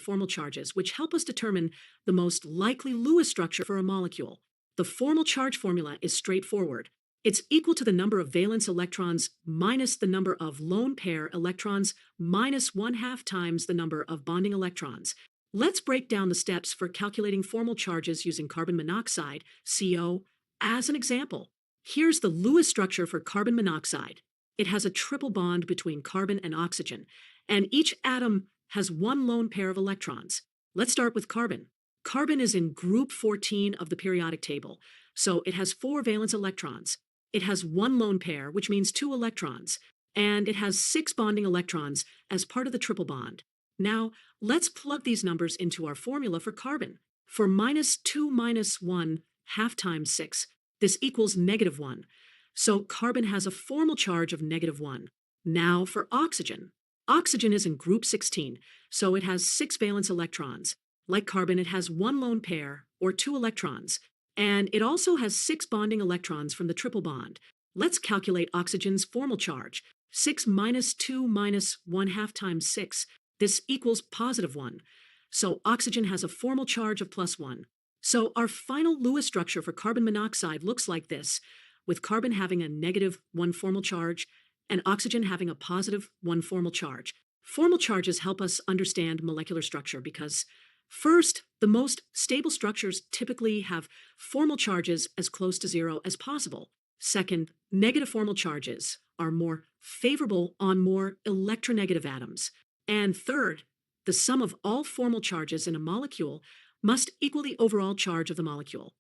formal charges, which help us determine the most likely Lewis structure for a molecule. The formal charge formula is straightforward. It's equal to the number of valence electrons minus the number of lone pair electrons minus 1/2 times the number of bonding electrons. Let's break down the steps for calculating formal charges using carbon monoxide, CO, as an example. Here's the Lewis structure for carbon monoxide. It has a triple bond between carbon and oxygen, and each atom has one lone pair of electrons. Let's start with carbon. Carbon is in group 14 of the periodic table, so it has 4 valence electrons. It has one lone pair, which means 2 electrons, and it has 6 bonding electrons as part of the triple bond. Now, let's plug these numbers into our formula for carbon. For -2 minus 1 half times 6, this equals -1. So carbon has a formal charge of -1. Now for oxygen. Oxygen is in group 16, so it has 6 valence electrons. Like carbon, it has one lone pair, or 2 electrons, and it also has 6 bonding electrons from the triple bond. Let's calculate oxygen's formal charge. 6 minus 2 minus 1/2 times 6. This equals +1. So oxygen has a formal charge of +1. So our final Lewis structure for carbon monoxide looks like this, with carbon having a -1 formal charge and oxygen having a +1 formal charge. Formal charges help us understand molecular structure because, first, the most stable structures typically have formal charges as close to 0 as possible. Second, negative formal charges are more favorable on more electronegative atoms. And third, the sum of all formal charges in a molecule must equal the overall charge of the molecule.